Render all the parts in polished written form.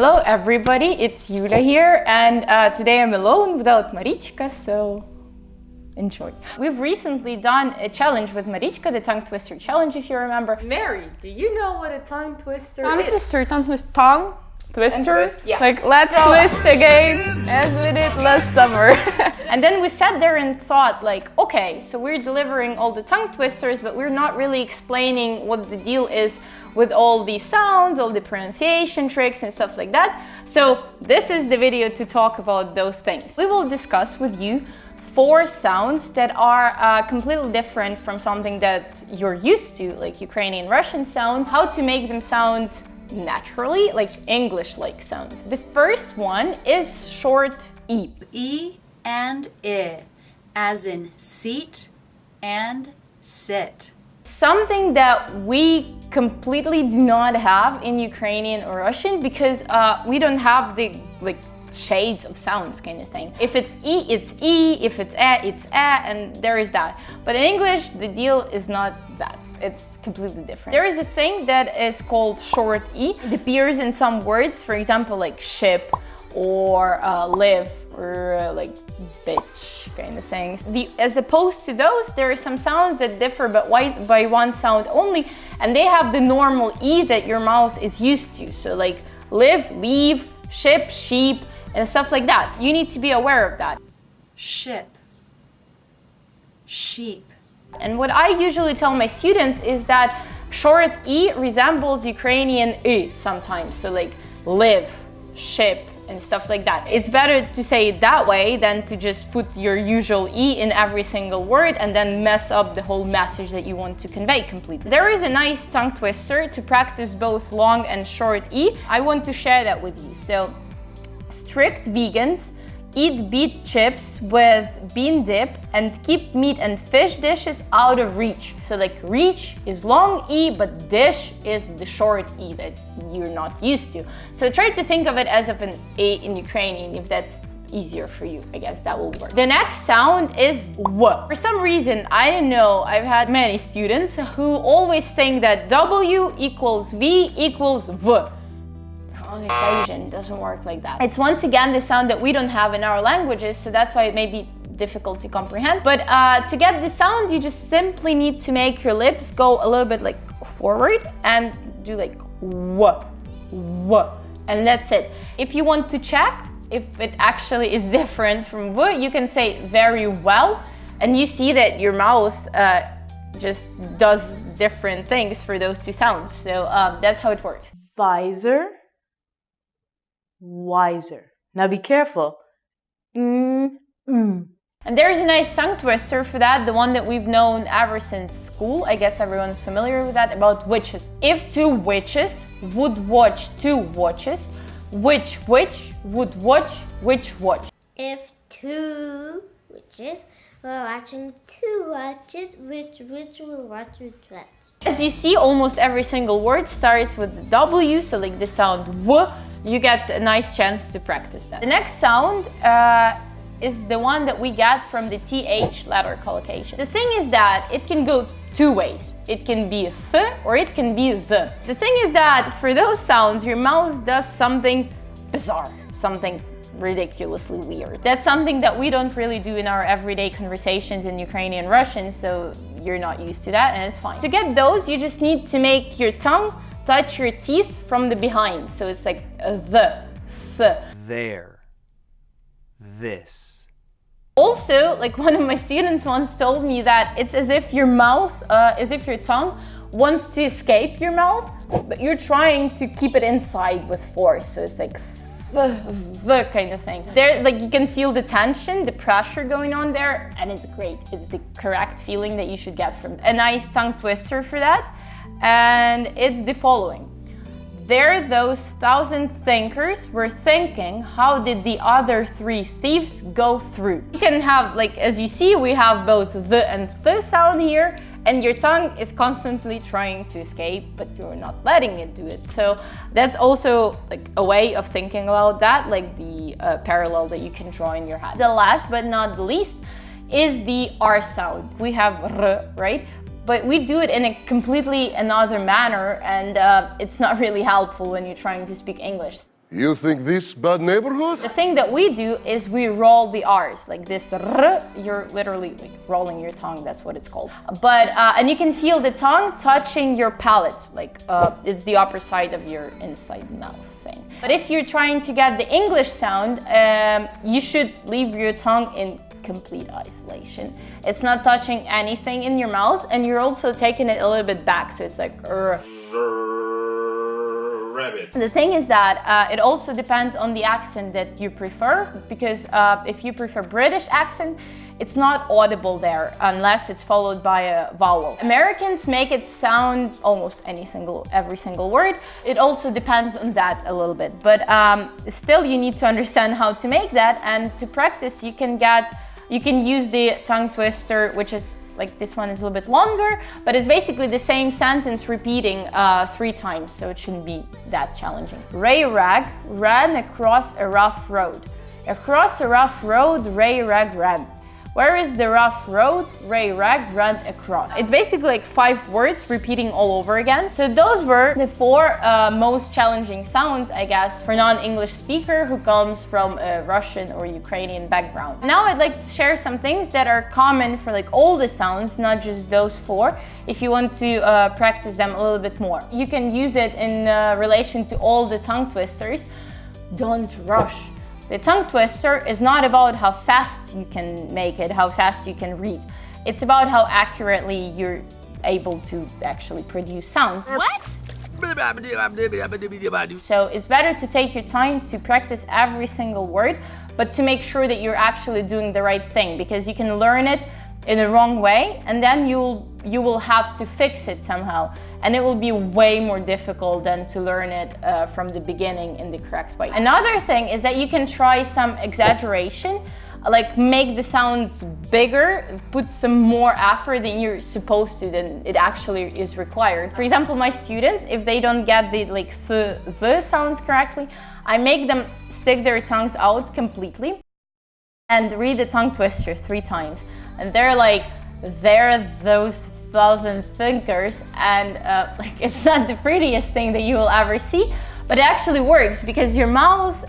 Hello everybody, it's Yulia here, and today I'm alone without Marichka, so enjoy. We've recently done a challenge with Marichka, the tongue twister challenge, if you remember. Mary, do you know what a tongue twister Tongue is? twister, tongue twister. Yeah. Like, let's twist again, as we did last summer. And then we sat there and thought like, okay, so we're delivering all the tongue twisters, but we're not really explaining what the deal is with all these sounds, all the pronunciation tricks and stuff like that. So this is the video to talk about those things. We will discuss with you 4 sounds that are completely different from something that you're used to, like Ukrainian Russian sounds, how to make them sound naturally, like English-like sounds. The first one is short E. E and I, as in seat and sit. Something that we completely do not have in Ukrainian or Russian because we don't have the shades of sounds kind of thing. If it's E, it's E, if it's it's and there is that. But in English, the deal is not that. It's completely different. There is a thing that is called short E. It appears in some words, for example, like ship or live or like bitch kind of things. As opposed to those, there are some sounds that differ but by one sound only, and they have the normal E that your mouth is used to. So like live, leave, ship, sheep, and stuff like that. You need to be aware of that. Ship, sheep. And what I usually tell my students is that short E resembles Ukrainian I sometimes. So like live, ship, and stuff like that. It's better to say it that way than to just put your usual E in every single word and then mess up the whole message that you want to convey completely. There is a nice tongue twister to practice both long and short E. I want to share that with you. So, strict vegans eat beet chips with bean dip and keep meat and fish dishes out of reach. So like reach is long E, but dish is the short E that you're not used to. So try to think of it as of an A in Ukrainian, if that's easier for you. I guess that will work. The next sound is W. For some reason, I don't know, I've had many students who always think that W equals V equals V. The equation doesn't work like that. It's once again the sound that we don't have in our languages, so that's why it may be difficult to comprehend. But to get the sound, you just simply need to make your lips go a little bit like forward and do like W, W, and that's it. If you want to check if it actually is different from V, you can say very well, and you see that your mouth just does different things for those 2 sounds. So that's how it works. Visor, wiser. Now be careful. And there's a nice tongue twister for that, the one that we've known ever since school. I guess everyone's familiar with that, about witches. If 2 witches would watch 2 watches, which witch would watch which watch? If 2 witches were watching 2 watches, which witch will watch which watch? As you see, almost every single word starts with the W, so like the sound W. You get a nice chance to practice that. The next sound is the one that we get from the TH letter collocation. The thing is that it can go 2 ways. It can be th or it can be the. The thing is that for those sounds, your mouth does something bizarre, something ridiculously weird. That's something that we don't really do in our everyday conversations in Ukrainian Russian, so you're not used to that and it's fine. To get those, you just need to make your tongue touch your teeth from the behind. So it's like the, th. There. This. Also, like one of my students once told me that it's as if your mouth, as if your tongue wants to escape your mouth, but you're trying to keep it inside with force. So it's like the kind of thing. There, like you can feel the tension, the pressure going on there, and it's great. It's the correct feeling that you should get from it. A nice tongue twister for that. And it's the following. There those 1,000 thinkers were thinking, how did the other 3 thieves go through? You can have, like, as you see, we have both the and th sound here, and your tongue is constantly trying to escape, but you're not letting it do it. So that's also like a way of thinking about that, like the parallel that you can draw in your head. The last but not the least is the R sound. We have R, right? but we do it in a completely another manner, and it's not really helpful when you're trying to speak English. You think this bad neighborhood? The thing that we do is we roll the R's, like this r, you're literally like rolling your tongue, that's what it's called. But, and you can feel the tongue touching your palate, like it's the upper side of your inside mouth thing. But if you're trying to get the English sound, you should leave your tongue in complete isolation. It's not touching anything in your mouth, and you're also taking it a little bit back, so it's like Rabbit. The thing is that it also depends on the accent that you prefer, because if you prefer British accent, it's not audible there unless it's followed by a vowel. Americans make it sound almost every single word. It also depends on that a little bit, but still you need to understand how to make that, and to practice you can use the tongue twister, which is like this one is a little bit longer, but it's basically the same sentence repeating 3 times, so it shouldn't be that challenging. Ray Rag ran across a rough road. Across a rough road, Ray Rag ran. Where is the rough road Ray Rag ran across? It's basically like 5 words repeating all over again. So those were the 4 most challenging sounds, I guess, for non-English speaker who comes from a Russian or Ukrainian background. Now I'd like to share some things that are common for like all the sounds, not just those 4, if you want to practice them a little bit more. You can use it in relation to all the tongue twisters. Don't rush. The tongue twister is not about how fast you can make it, how fast you can read. It's about how accurately you're able to actually produce sounds. What? So it's better to take your time to practice every single word, but to make sure that you're actually doing the right thing, because you can learn it in the wrong way, and then you will have to fix it somehow, and it will be way more difficult than to learn it from the beginning in the correct way. Another thing is that you can try some exaggeration, like make the sounds bigger, put some more effort than you're supposed to, than it actually is required. For example, my students, if they don't get the like the sounds correctly, I make them stick their tongues out completely and read the tongue twister 3 times. And they're like, they're those thousand thinkers, and like it's not the prettiest thing that you will ever see, but it actually works because your mouth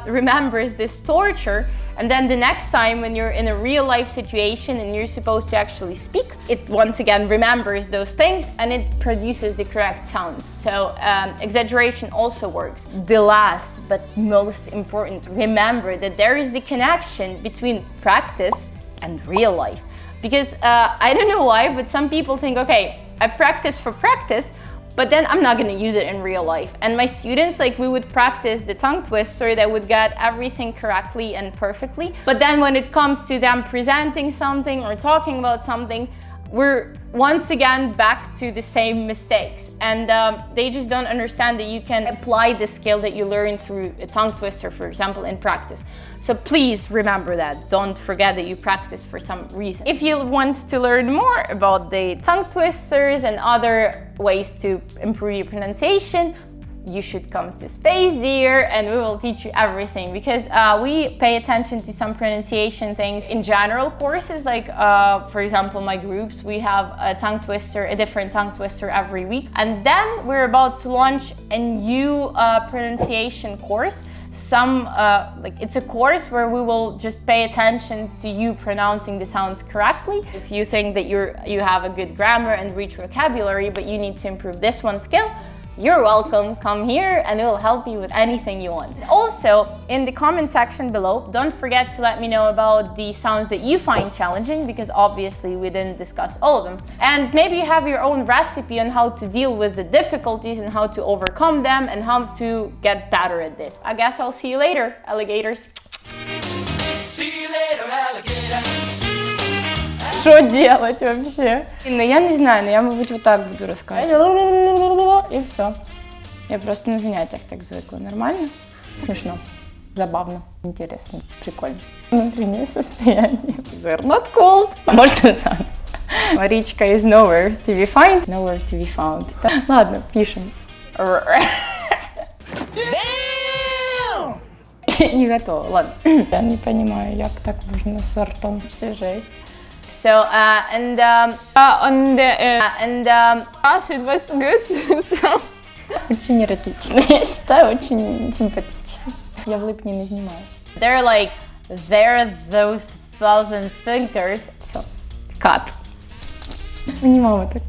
remembers this torture, and then the next time when you're in a real life situation and you're supposed to actually speak, it once again remembers those things and it produces the correct sounds. So exaggeration also works. The last but most important, remember that there is the connection between practice and real life. Because I don't know why, but some people think, okay, I practice for practice, but then I'm not gonna use it in real life. And my students, like, we would practice the tongue twister, they would get everything correctly and perfectly. But then when it comes to them presenting something or talking about something, we're once again back to the same mistakes. And they just don't understand that you can apply the skill that you learn through a tongue twister, for example, in practice. So please remember that. Don't forget that you practice for some reason. If you want to learn more about the tongue twisters and other ways to improve your pronunciation, you should come to Space Dear and we will teach you everything, because we pay attention to some pronunciation things in general courses, like for example my groups, we have a different tongue twister every week, and then we're about to launch a new pronunciation course. It's a course where we will just pay attention to you pronouncing the sounds correctly. If you think that you have a good grammar and rich vocabulary, but you need to improve this one skill, you're welcome, come here and it will help you with anything you want. Also, in the comment section below, don't forget to let me know about the sounds that you find challenging, because obviously we didn't discuss all of them. And maybe you have your own recipe on how to deal with the difficulties and how to overcome them and how to get better at this. I guess I'll see you later, alligators. See you later, alligator. Что делать вообще? Ну я не знаю, но я, мабуть, вот так буду рассказывать. И все. Я просто на занятиях так звыкла. Нормально? Смешно. Забавно. Интересно. Прикольно. Внутреннее состояние. They're not cold. А можно сам? Маричка is nowhere to be found. Nowhere to be found. Ладно, пишем. Не готова. Ладно. Я не понимаю, як так можно с ртом. Все жесть. So on the it was good. So Очень эротично, я считаю, очень симпатично. Я в липні не знімаю. They're like, they're those thousand thinkers. Все, cut. Мені мама так.